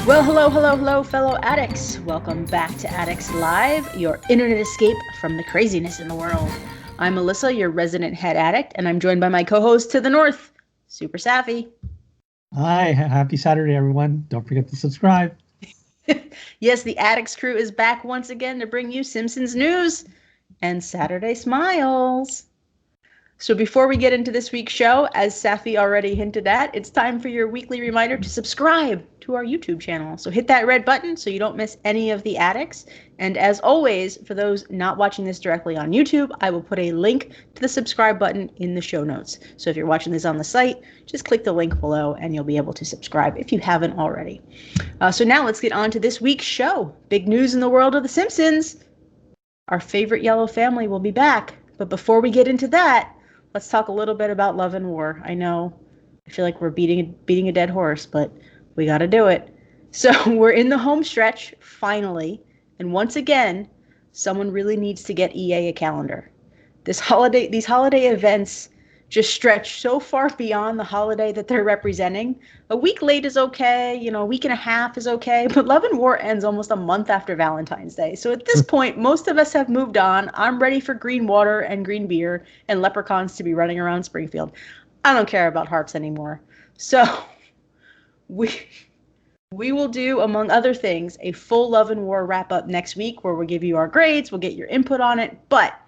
Well, hello, fellow addicts. Welcome back to Addicts Live, your internet escape from the craziness in the world. I'm Alissa, your resident head addict, and I'm joined by my co-host to the north, Super Safi. Hi, happy Saturday, everyone. Don't forget to subscribe. Yes, the Addicts Crew is back once again to bring you Simpsons news and Saturday smiles. So before we get into this week's show, as Safi already hinted at, it's time for your weekly reminder to subscribe to our YouTube channel. So hit that red button so you don't miss any of the addicts. And as always, for those not watching this directly on YouTube, I will put a link to the subscribe button in the show notes. So if you're watching this on the site, just click the link below and you'll be able to subscribe if you haven't already. So now let's get on to this week's show. Big news in the world of The Simpsons. Our favorite yellow family will be back. But before we get into that, let's talk a little bit about Love and War. I know, I feel like we're beating a dead horse, but we got to do it. So we're in the home stretch, finally. And once again, someone really needs to get EA a calendar. These holiday events just stretch so far beyond the holiday that they're representing. A week late is okay, a week and a half is okay, but Love and War ends almost a month after Valentine's Day. So at this point, most of us have moved on. I'm ready for green water and green beer and leprechauns to be running around Springfield. I don't care about hearts anymore. So we will do, among other things, a full Love and War wrap-up next week where we'll give you our grades, we'll get your input on it. But,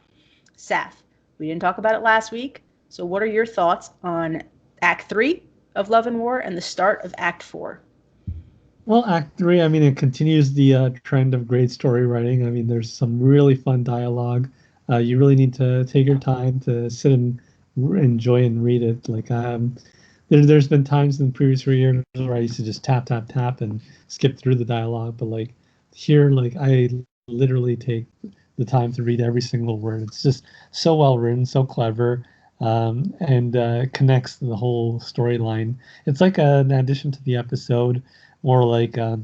Saf, we didn't talk about it last week. So what are your thoughts on Act 3 of Love and War and the start of Act 4? Well, Act 3, it continues the trend of great story writing. There's some really fun dialogue. You really need to take your time to sit and enjoy and read it. There's been times in the previous years where I used to just tap, tap, tap and skip through the dialogue. But here, I literally take the time to read every single word. It's just so well written, so clever. And connects the whole storyline. It's like an addition to the episode, more like I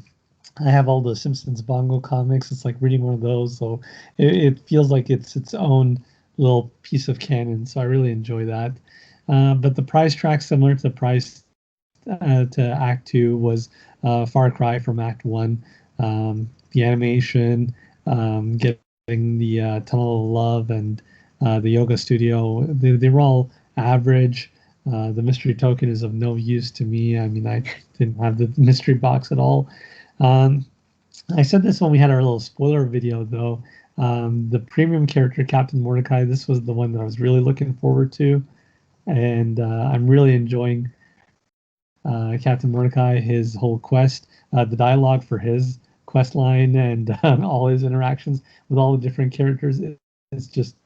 have all the Simpsons Bongo comics. It's like reading one of those, so it feels like it's its own little piece of canon. So I really enjoy that. But the prize track, similar to the prize to Act 2, was Far Cry from Act 1. The animation, getting the Tunnel of Love and the yoga studio, they were all average. The mystery token is of no use to me. I didn't have the mystery box at all. I said this when we had our little spoiler video, though. The premium character, Captain Mordecai, this was the one that I was really looking forward to. And I'm really enjoying Captain Mordecai, his whole quest, the dialogue for his quest line, and all his interactions with all the different characters. It's just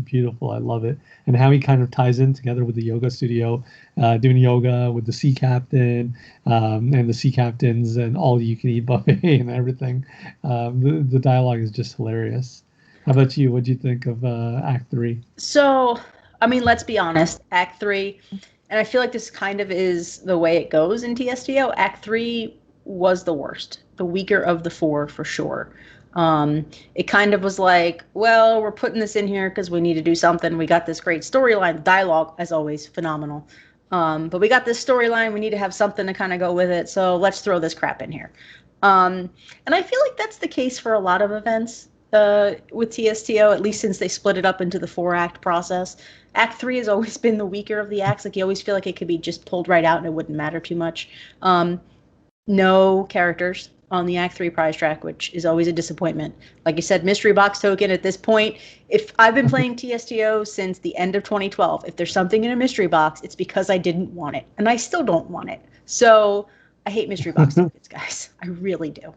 beautiful. I love it. And how he kind of ties in together with the yoga studio, doing yoga with the sea captain, and the sea captains and all you can eat buffet and everything. The dialogue is just hilarious. How about you? What do you think of Act 3? So, let's be honest, Act 3, and I feel like this kind of is the way it goes in TSTO, Act 3 was the worst, the weaker of the four for sure. It kind of was like, well, we're putting this in here because we need to do something. We got this great storyline. Dialogue, as always, phenomenal. But we got this storyline. We need to have something to kind of go with it. So let's throw this crap in here. And I feel like that's the case for a lot of events with TSTO, at least since they split it up into the 4-act process. Act 3 has always been the weaker of the acts. Like, you always feel like it could be just pulled right out and it wouldn't matter too much. No characters on the Act 3 prize track, which is always a disappointment. Like you said, mystery box token at this point. If I've been playing TSTO since the end of 2012, if there's something in a mystery box, it's because I didn't want it. And I still don't want it. So I hate mystery box tokens, guys. I really do.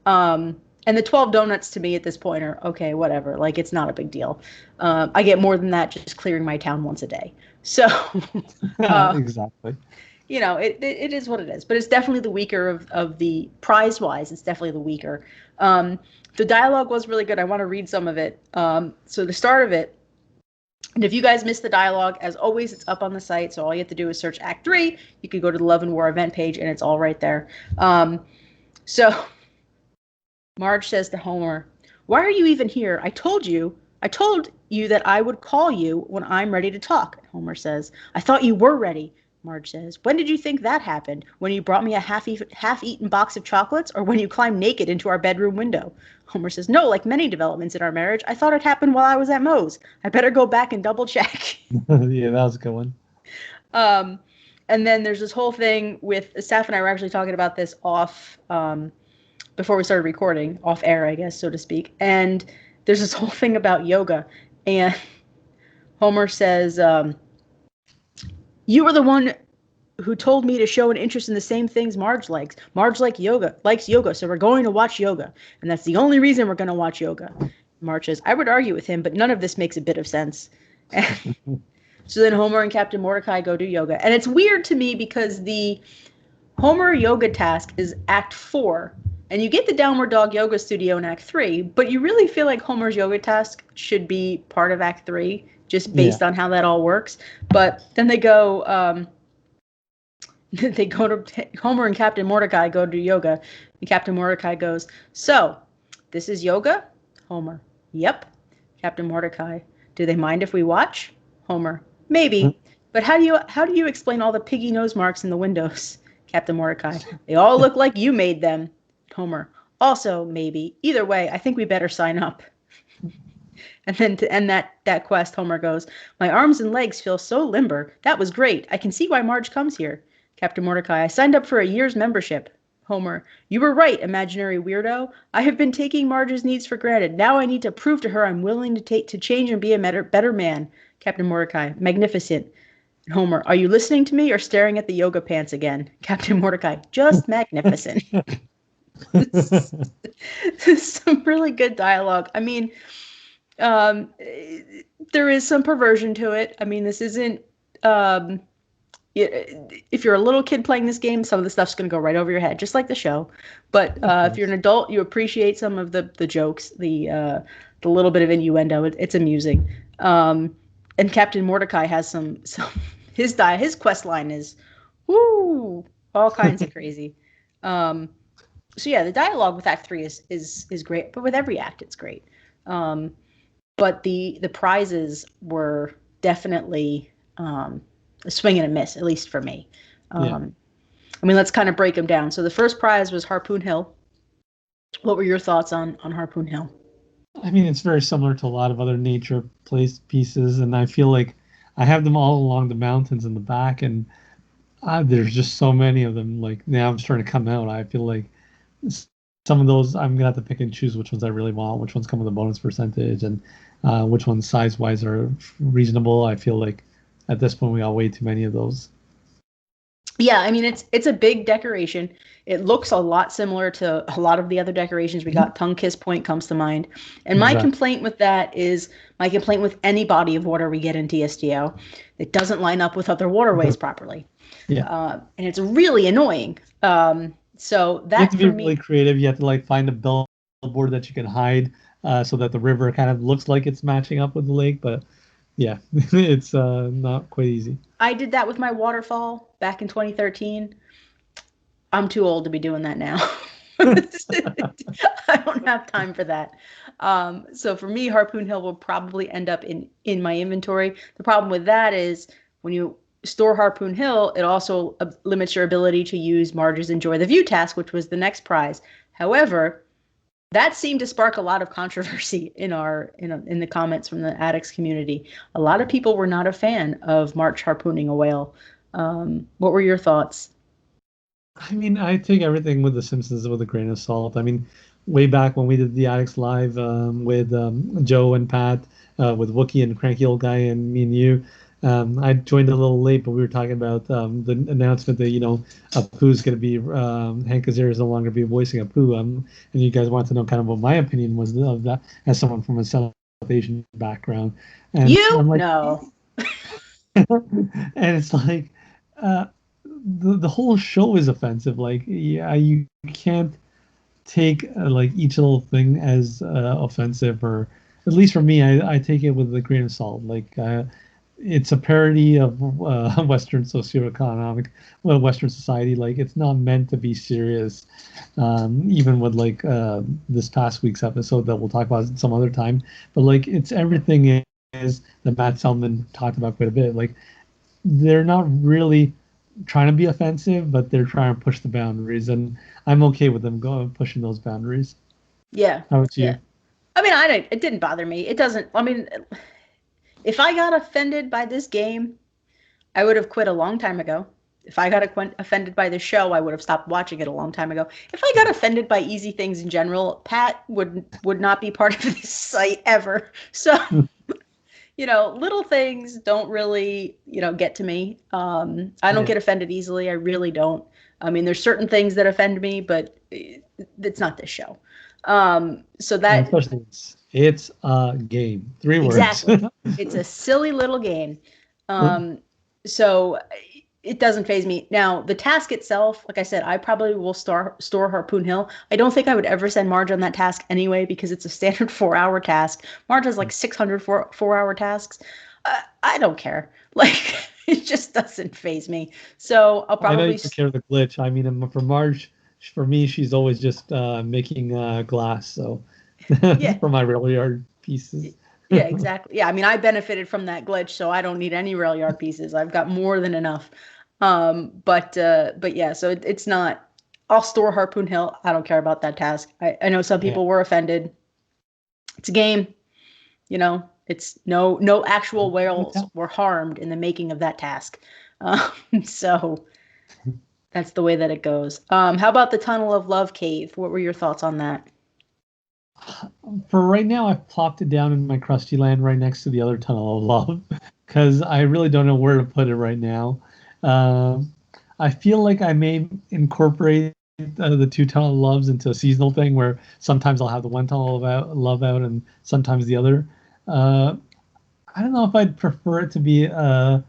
And the 12 donuts to me at this point are, okay, whatever. Like, it's not a big deal. I get more than that just clearing my town once a day. So Exactly. It is what it is, but it's definitely the weaker of the prize-wise. It's definitely the weaker. The dialogue was really good. I want to read some of it. So the start of it, and if you guys missed the dialogue, as always, it's up on the site. So all you have to do is search Act 3. You can go to the Love and War event page, and it's all right there. So Marge says to Homer, "Why are you even here? I told you that I would call you when I'm ready to talk." Homer says, "I thought you were ready. Marge says. When did you think that happened? When you brought me a half-eaten box of chocolates, or when you climbed naked into our bedroom window? Homer says, no, like many developments in our marriage, I thought it happened while I was at Moe's. I better go back and double check. Yeah, that was a good one. And then there's this whole thing with Saf and I were actually talking about this off before we started recording, off air, I guess, so to speak. And there's this whole thing about yoga. And Homer says, you were the one who told me to show an interest in the same things Marge likes. Marge likes yoga, so we're going to watch yoga. And that's the only reason we're going to watch yoga. Marge says, I would argue with him, but none of this makes a bit of sense. So then Homer and Captain Mordecai go do yoga. And it's weird to me because the Homer yoga task is Act 4. And you get the Downward Dog Yoga Studio in Act 3. But you really feel like Homer's yoga task should be part of Act 3, just based on how that all works. But then they go to Homer and Captain Mordecai go to yoga. And Captain Mordecai goes, so, this is yoga? Homer, yep. Captain Mordecai, do they mind if we watch? Homer, maybe, but how do you explain all the piggy nose marks in the windows? Captain Mordecai, they all look like you made them. Homer, also maybe. Either way, I think we better sign up. And then to end that quest, Homer goes, my arms and legs feel so limber. That was great. I can see why Marge comes here. Captain Mordecai, I signed up for a year's membership. Homer, you were right, imaginary weirdo. I have been taking Marge's needs for granted. Now I need to prove to her I'm willing to change and be a better man. Captain Mordecai, magnificent. Homer, are you listening to me or staring at the yoga pants again? Captain Mordecai, just magnificent. This is some really good dialogue. I mean, there is some perversion to it. I mean, this isn't... if you're a little kid playing this game, some of the stuff's going to go right over your head, just like the show. But if you're an adult, you appreciate some of the jokes, the little bit of innuendo. It's amusing. And Captain Mordecai has some his quest line is, woo, all kinds of crazy. So yeah, the dialogue with Act 3 is great, but with every act it's great. But the prizes were definitely a swing and a miss, at least for me. I mean, let's kind of break them down. So the first prize was Harpoon Hill. What were your thoughts on Harpoon Hill? I mean, it's very similar to a lot of other nature place pieces, and I feel like I have them all along the mountains in the back, and there's just so many of them. Like now, I'm starting to come out. I feel like some of those I'm gonna have to pick and choose which ones I really want, which ones come with a bonus percentage, and which ones size-wise are reasonable. I feel like at this point we got way too many of those. Yeah, I mean, it's a big decoration. It looks a lot similar to a lot of the other decorations we got. Tongue Kiss Point comes to mind. And my complaint with that is my complaint with any body of water we get in TSTO. It doesn't line up with other waterways properly. Yeah. And it's really annoying. So that, you have to be really creative. You have to like find a billboard that you can hide so that the river kind of looks like it's matching up with the lake. But yeah, it's not quite easy. I did that with my waterfall back in 2013. I'm too old to be doing that now. I don't have time for that. So for me, Harpoon Hill will probably end up in my inventory. The problem with that is when you store Harpoon Hill, it also limits your ability to use Marge's Enjoy the View task, which was the next prize. However, that seemed to spark a lot of controversy in the comments from the Addicts community. A lot of people were not a fan of Marge harpooning a whale. What were your thoughts? I mean, I take everything with the Simpsons with a grain of salt. I mean, way back when we did the Addicts Live with Joe and Pat, with Wookie and Cranky Old Guy and me and you, I joined a little late, but we were talking about the announcement that, Apu's going to be, Hank Azaria is no longer be voicing Apu. And you guys want to know kind of what my opinion was of that as someone from a South Asian background. And I'm like, no. And it's like, the whole show is offensive. Like, yeah, you can't take like each little thing as offensive, or at least for me, I take it with a grain of salt. Like, it's a parody of Western socioeconomic, Western society. Like, it's not meant to be serious. Even with like this past week's episode that we'll talk about some other time. But like, it's everything is that Matt Selman talked about quite a bit. Like, they're not really trying to be offensive, but they're trying to push the boundaries, and I'm okay with them going pushing those boundaries. Yeah. How about Yeah. you? I mean, it didn't bother me. It doesn't. I mean, if I got offended by this game, I would have quit a long time ago. If I got offended by the show, I would have stopped watching it a long time ago. If I got offended by easy things in general, Pat would not be part of this site ever. So, little things don't really, get to me. I don't get offended easily. I really don't. I mean, there's certain things that offend me, but it's not this show. So And that especially it's a game. 3 words. exactly, it's a silly little game. So it doesn't phase me. Now, the task itself, like I said, I probably will store Harpoon Hill. I don't think I would ever send Marge on that task anyway because it's a standard 4-hour task. Marge has like 600 4-hour tasks. I don't care. Like, it just doesn't phase me. So I'll I know you probably took care of the glitch. I mean, for Marge, for me, she's always just making glass. So yeah. for my rail yard pieces. Yeah, exactly. Yeah, I mean, I benefited from that glitch, so I don't need any rail yard pieces. I've got more than enough. But yeah, so it's not. I'll store Harpoon Hill. I don't care about that task. I know some people were offended. It's a game, It's no actual whales were harmed in the making of that task. So that's the way that it goes. How about the Tunnel of Love cave? What were your thoughts on that? For right now, I've plopped it down in my crusty land right next to the other Tunnel of Love because I really don't know where to put it right now. Um, I feel like I may incorporate the two Tunnel of Loves into a seasonal thing where sometimes I'll have the one Tunnel of Love out and sometimes the other. Uh, I don't know if I'd prefer it to be a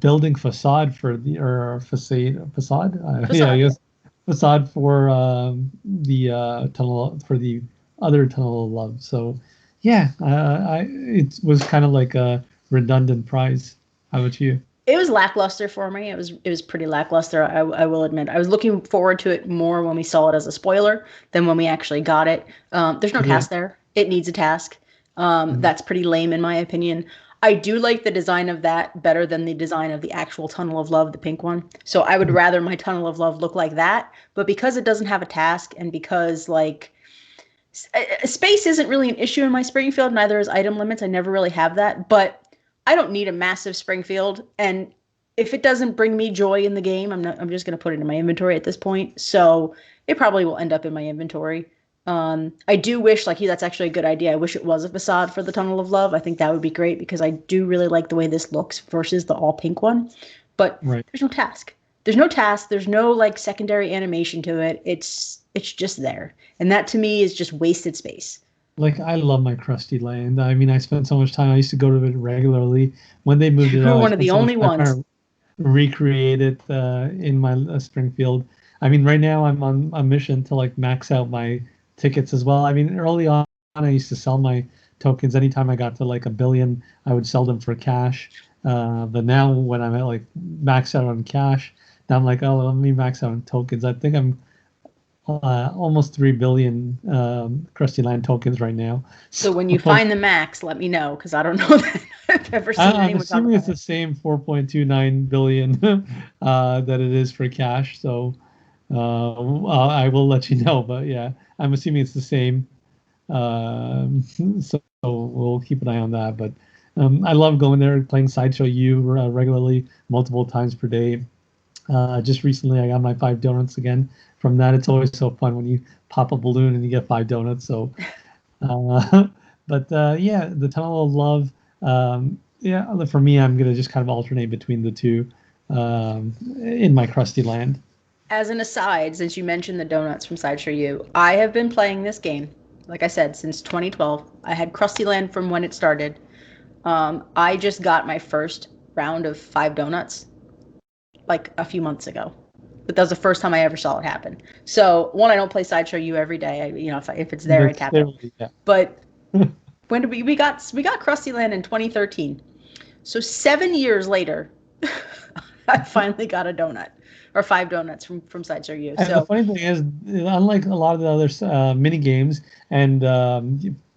building facade for the or facade. Yeah, I Facade, yeah. guess facade for the tunnel for the other Tunnel of Love. So yeah, it was kind of like a redundant prize. How about you? It was lackluster for me. It was pretty lackluster. I will admit. I was looking forward to it more when we saw it as a spoiler than when we actually got it. There's no Yeah. task there. It needs a task. Mhm. That's pretty lame in my opinion. I do like the design of that better than the design of the actual Tunnel of Love, the pink one. So I would rather my Tunnel of Love look like that. But because it doesn't have a task and because like space isn't really an issue in my Springfield, neither is item limits. I never really have that, but I don't need a massive Springfield. And if it doesn't bring me joy in the game, I'm just going to put it in my inventory at this point. So it probably will end up in my inventory. I do wish, like, that's actually a good idea. I wish it was a facade for the Tunnel of Love. I think that would be great because I do really like the way this looks versus the all pink one. But Right. there's no task. There's no task. There's no like secondary animation to it. It's just there. And that to me is just wasted space. Like I love my crusty land. I mean, I spent so much time. I used to go to it regularly. When they moved it We're out, I one of spent the so much only time ones. trying to recreate it in my Springfield. I mean, right now I'm on a mission to like max out my tickets as well. I mean, early on I used to sell my tokens anytime I got to like 1 billion. I would sell them for cash. But now when I'm at like max out on cash, now I'm like, oh, let me max out on tokens. I think I'm almost 3 billion Crusty Land tokens right now. So So when you find the max, let me know because I don't know that I've ever seen I'm anyone talk assuming about it's it. the same 4.29 billion that it is for cash. So I will let you know. But yeah, I'm assuming it's the same. So we'll keep an eye on that. But I love going there, playing Sideshow U regularly, multiple times per day. Just recently, I got my 5 donuts again from that. It's always so fun when you pop a balloon and you get 5 donuts. So, uh, but yeah, the Tunnel of Love. Yeah, for me, I'm gonna just kind of alternate between the two in my crusty land. As an aside, since you mentioned the donuts from Sideshow U, I have been playing this game, like I said, since 2012. I had Krusty Land from when it started. I just got my first round of 5 donuts like a few months ago. But that was the first time I ever saw it happen. So one, I don't play Sideshow U every day. If it's there, I That's tap it. clearly, yeah. But when did we got Krusty Land in 2013. So 7 years later, I finally got a donut or 5 donuts from Sideshow U. And the So funny thing is, unlike a lot of the other mini games, and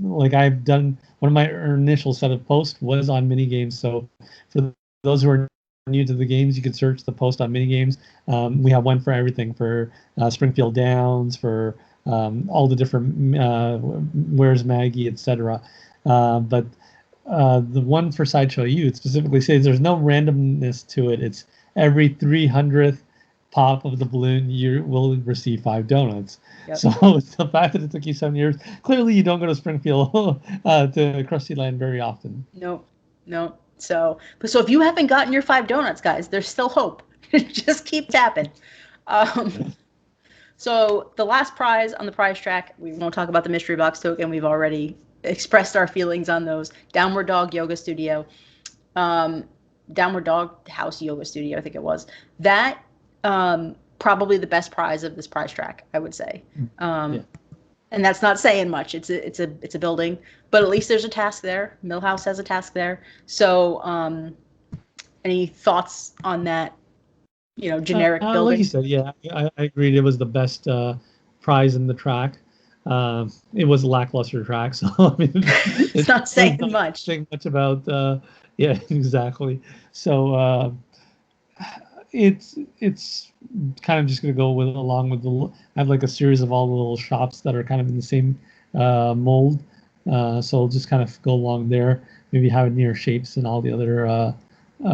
like I've done, one of my initial set of posts was on mini games. So for those who are new to the games, you can search the post on mini games. We have one for everything, for Springfield Downs, for all the different Where's Maggie, etc. But the one for Sideshow U, it specifically says there's no randomness to it. It's every 300th pop of the balloon, you will receive 5 donuts. Yep. So it's the fact that it took you 7 years. Clearly, you don't go to Springfield to Krusty Land very often. No. So if you haven't gotten your 5 donuts, guys, there's still hope. Just keep tapping. So the last prize on the prize track, we won't talk about the mystery box token. We've already expressed our feelings on those. Downward Dog Yoga Studio, Downward Dog House Yoga Studio, I think it was. That probably the best prize of this prize track, I would say. And that's not saying much. It's a building, but at least there's a task there. Millhouse has a task there. So any thoughts on that? Generic building. Like you said, yeah, I agreed. It was the best prize in the track. It was a lackluster track, so I mean, it's not saying much. Saying much about yeah, exactly. So it's kind of just gonna go along with I have like a series of all the little shops that are kind of in the same mold. So I'll just kind of go along there. Maybe have it near Shapes and all the other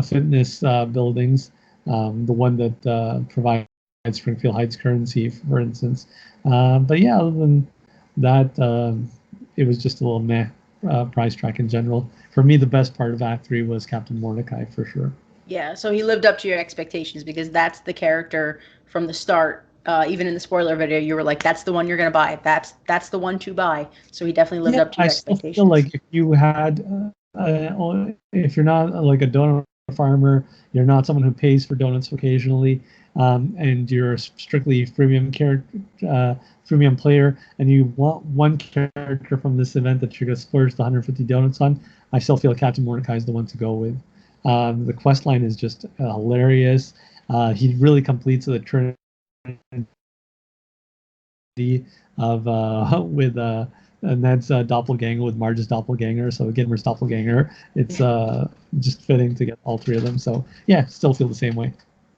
fitness buildings. The one that provides Springfield Heights currency, for instance. But yeah, other than that, it was just a little meh prize track in general. For me, the best part of Act 3 was Captain Mordecai, for sure. Yeah, so he lived up to your expectations, because that's the character from the start. Even in the spoiler video, you were like, that's the one you're going to buy. That's the one to buy. So he definitely lived up to your expectations. I feel like if you had, if you're not like a donut farmer, you're not someone who pays for donuts occasionally, and you're a strictly freemium player, and you want one character from this event that you're going to splurge the 150 donuts on, I still feel Captain Mordecai is the one to go with. The quest line is just hilarious. He really completes the trinity of with Ned's doppelganger with Marge's doppelganger. So again, we're doppelganger. It's just fitting to get all 3 of them. So yeah, still feel the same way.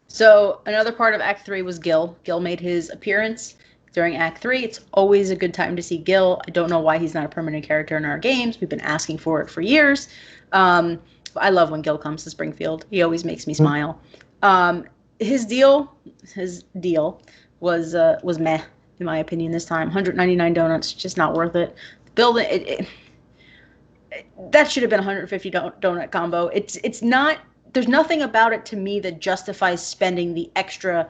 So another part of Act 3 was Gil. Gil made his appearance during Act 3. It's always a good time to see Gil. I don't know why he's not a permanent character in our games. We've been asking for it for years. I love when Gil comes to Springfield. He always makes me smile. His deal was meh, in my opinion, this time. 199 donuts, just not worth it. The building, that should have been a 150 donut combo. It's not. There's nothing about it to me that justifies spending the extra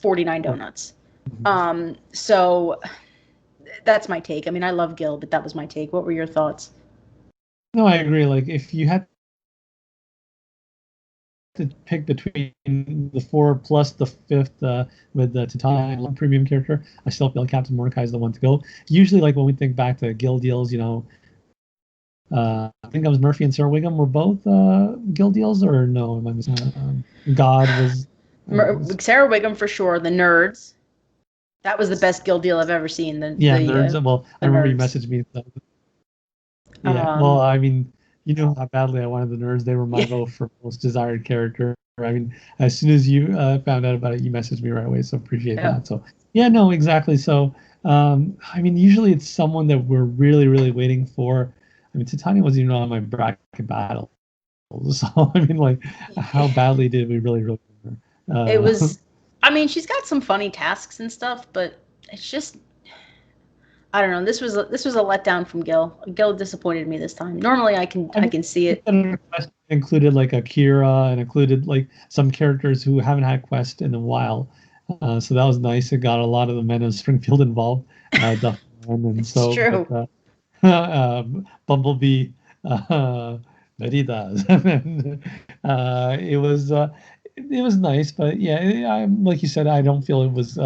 49 donuts. So that's my take. I mean, I love Gil, but that was my take. What were your thoughts? No, I agree. Like, if you had to pick between the 4 plus the 5th with the Titania premium character, I still feel like Captain Mordecai is the one to go. Usually, like when we think back to Gil deals, I think that was Murphy and Sarah Wiggum were both Gil deals, or no? Am I missing? God was Sarah Wiggum for sure. The Nerds, that was the best Gil deal I've ever seen. Nerds. Well, I remember you messaged me. Yeah. Well, I mean, you know how badly I wanted the Nerds. They were my vote for most desired character. I mean, as soon as you found out about it, you messaged me right away. So appreciate that. So yeah, no, exactly. So I mean, usually it's someone that we're really, really waiting for. I mean, Titania wasn't even on my bracket battle. So I mean, like, how badly did we really want her? It was. I mean, she's got some funny tasks and stuff, but it's just. I don't know. This was a letdown from Gil. Gil disappointed me this time. Normally, I can see it. Included like Akira and included like some characters who haven't had quest in a while, so that was nice. It got a lot of the men of Springfield involved. And so true. Bumblebee, Meridas. It was nice, but yeah, like you said, I don't feel it was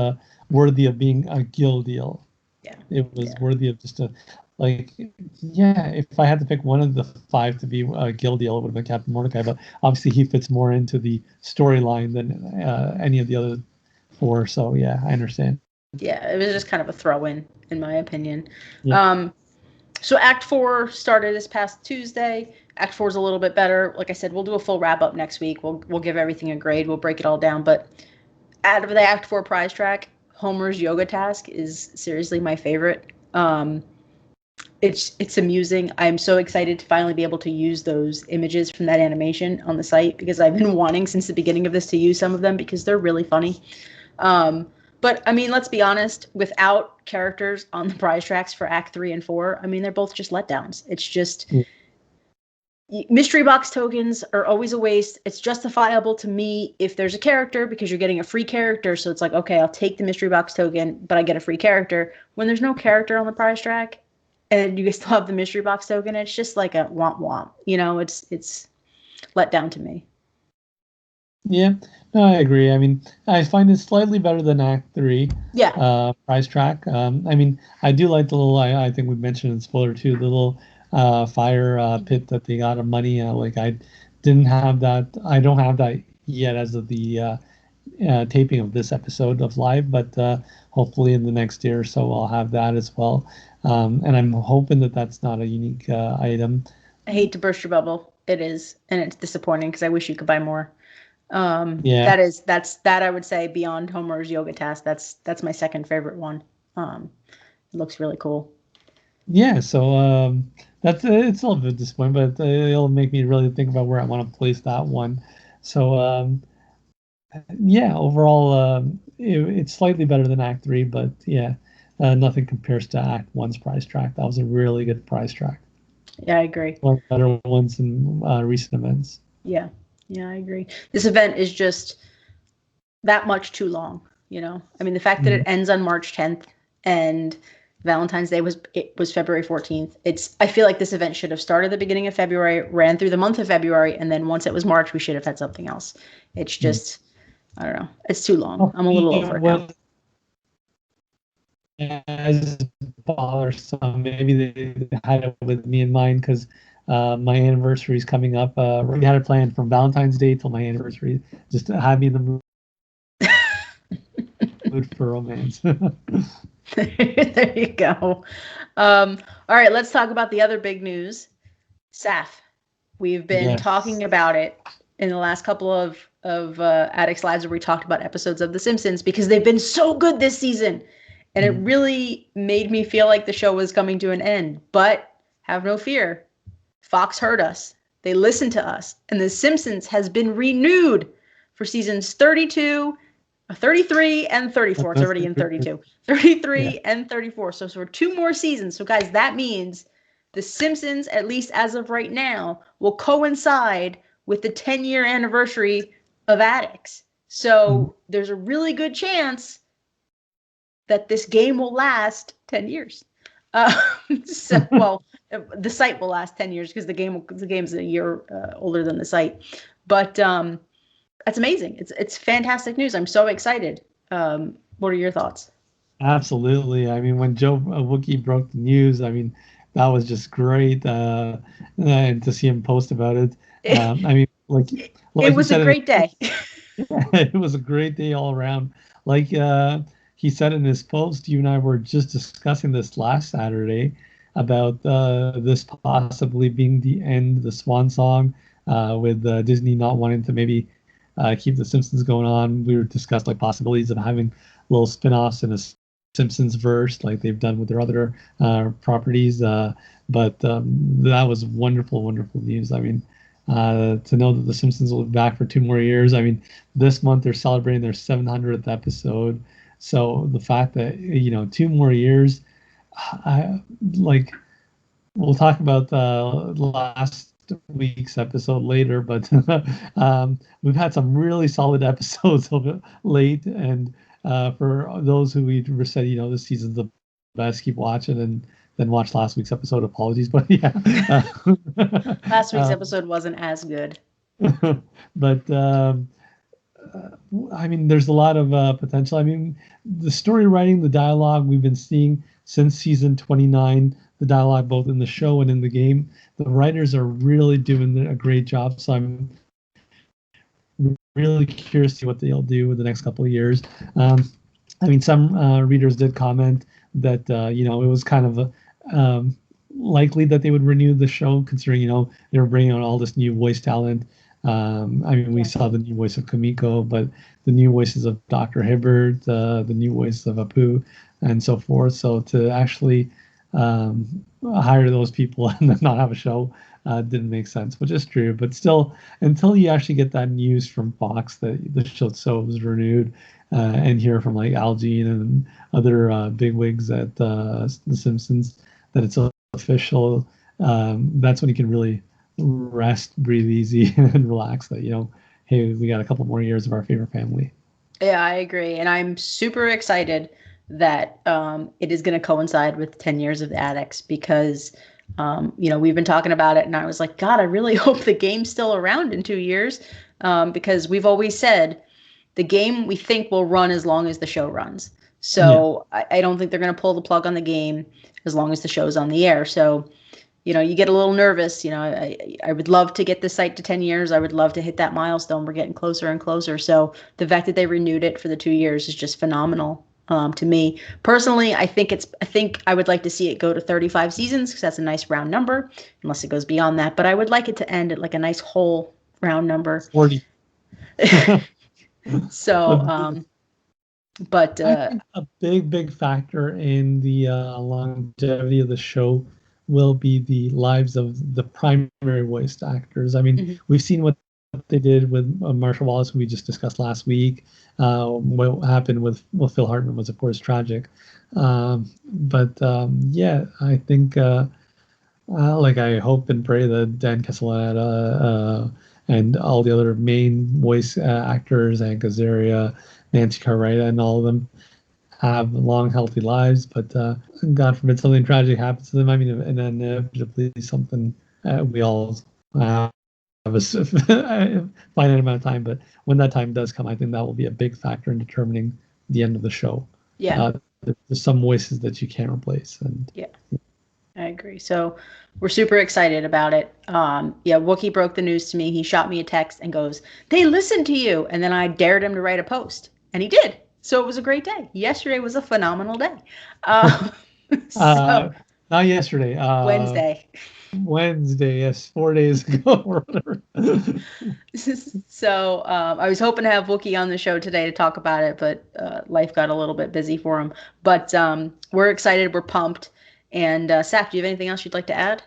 worthy of being a Gil deal. Yeah. It was worthy of just a, like, if I had to pick one of the 5 to be a Gil deal, it would have been Captain Mordecai, but obviously he fits more into the storyline than any of the other 4, so yeah, I understand. Yeah, it was just kind of a throw-in my opinion. Yeah. So Act 4 started this past Tuesday. Act 4 is a little bit better. Like I said, we'll do a full wrap up next week. We'll give everything a grade. We'll break it all down. But out of the Act 4 prize track, Homer's yoga task is seriously my favorite. It's amusing. I'm so excited to finally be able to use those images from that animation on the site, because I've been wanting since the beginning of this to use some of them because they're really funny. But I mean, let's be honest, without characters on the prize tracks for Act 3 and 4, I mean, they're both just letdowns. It's just mystery box tokens are always a waste. It's justifiable to me if there's a character, because you're getting a free character. So it's like, okay, I'll take the mystery box token, but I get a free character. When there's no character on the prize track and you still have the mystery box token, it's just like a womp womp. You know, it's let down to me. Yeah, no, I agree. I mean, I find it slightly better than Act 3. Yeah. Prize track. I mean, I do like the little, I think we mentioned in spoiler 2, the little fire pit that they got of money. Like, I didn't have that. I don't have that yet as of the taping of this episode of Live, but hopefully in the next year or so I'll have that as well. And I'm hoping that that's not a unique item. I hate to burst your bubble. It is, and it's disappointing because I wish you could buy more. Yeah. That's I would say beyond Homer's yoga task. That's my second favorite one. It looks really cool. Yeah, so that's it's a little bit disappointing, but it'll make me really think about where I want to place that one. So yeah, overall it's slightly better than Act 3, but yeah, nothing compares to Act 1's prize track. That was a really good prize track. Yeah, I agree. One of the better ones in recent events. Yeah, I agree. This event is just that much too long, you know? I mean, the fact that it ends on March 10th and Valentine's Day was February 14th. I feel like this event should have started the beginning of February, ran through the month of February, and then once it was March, we should have had something else. It's just, I don't know. It's too long. I'm a little over it now. As bothersome, maybe they had it with me in mind because my anniversary is coming up. We had it planned from Valentine's Day till my anniversary, just to have me in the mood for romance. There you go. All right, let's talk about the other big news. Saf, we've been talking about it in the last couple of Addicts Lives where we talked about episodes of The Simpsons because they've been so good this season. And it really made me feel like the show was coming to an end. But have no fear. Fox heard us. They listened to us. And The Simpsons has been renewed for seasons 33, and 34. It's already in 32. 33 and 34. So for 2 more seasons. So guys, that means The Simpsons, at least as of right now, will coincide with the 10-year anniversary of Addicts. So there's a really good chance that this game will last 10 years. Well, the site will last 10 years because the game's a year older than the site. But that's amazing. It's fantastic news. I'm so excited. What are your thoughts? Absolutely. I mean, when Joe Wookie broke the news, I mean, that was just great. And to see him post about it. I mean, like it was a great day. It was a great day all around. Like he said in his post, you and I were just discussing this last Saturday about this possibly being the end, the swan song, with Disney not wanting to maybe keep The Simpsons going on. We were discussing like possibilities of having little spin-offs in a Simpsons verse like they've done with their other properties. But that was wonderful, wonderful news. I mean, to know that The Simpsons will be back for 2 more years. I mean, this month they're celebrating their 700th episode. So the fact that, 2 more years, we'll talk about last week's episode later, but we've had some really solid episodes of it late. And for those who we said, this season's the best, keep watching and then watch last week's episode. Apologies, but yeah. Last week's episode wasn't as good. But I mean, there's a lot of potential. I mean, the story writing, the dialogue we've been seeing since season 29, the dialogue both in the show and in the game, the writers are really doing a great job. So I'm really curious to see what they'll do in the next couple of years. I mean, some readers did comment that, it was kind of likely that they would renew the show, considering they were bringing on all this new voice talent. I mean, we saw the new voice of Kamiko, but the new voices of Dr. Hibbert, the new voice of Apu, and so forth. So to actually hire those people and then not have a show didn't make sense, which is true. But still, until you actually get that news from Fox that the show was renewed, and hear from like Al Jean and other bigwigs at The Simpsons that it's official, that's when you can really rest, breathe easy, and relax that, hey, we got a couple more years of our favorite family. Yeah, I agree. And I'm super excited that it is going to coincide with 10 years of the Addicts because, we've been talking about it and I was like, God, I really hope the game's still around in 2 years because we've always said the game we think will run as long as the show runs. So I don't think they're going to pull the plug on the game as long as the show's on the air. So, you get a little nervous. I would love to get the site to 10 years. I would love to hit that milestone. We're getting closer and closer. So the fact that they renewed it for the 2 years is just phenomenal to me. Personally, I think I would like to see it go to 35 seasons because that's a nice round number, unless it goes beyond that. But I would like it to end at like a nice whole round number. 40. So, but I think a big factor in the longevity of the show will be the lives of the primary voiced actors. I mean, we've seen what they did with Marshall Wallace, who we just discussed last week. What happened with Phil Hartman was, of course, tragic. But I think, I hope and pray that Dan Castellaneta and all the other main voice actors, Hank Azaria, Nancy Cartwright, and all of them have long, healthy lives. But God forbid something tragic happens to them. I mean, and then inevitably something we all have a finite amount of time. But when that time does come, I think that will be a big factor in determining the end of the show. Yeah. There's some voices that you can't replace. And yeah. I agree. So we're super excited about it. Wookie broke the news to me. He shot me a text and goes, "They listened to you." And then I dared him to write a post. And he did. So it was a great day. Yesterday was a phenomenal day. Not yesterday. Wednesday, yes, 4 days ago or whatever. So I was hoping to have Wookie on the show today to talk about it, but life got a little bit busy for him. But we're excited. We're pumped. And Saf, do you have anything else you'd like to add?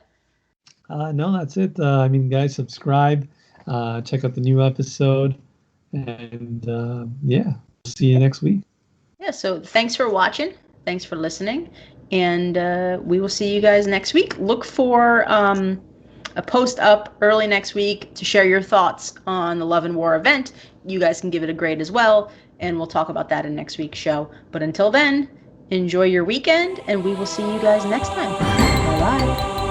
No, that's it. I mean, guys, subscribe, check out the new episode, and see you next week. Yeah, so thanks for watching. Thanks for listening. And we will see you guys next week. Look for a post up early next week to share your thoughts on the Love and War event. You guys can give it a grade as well, and we'll talk about that in next week's show. But until then, enjoy your weekend, and we will see you guys next time. Bye-bye.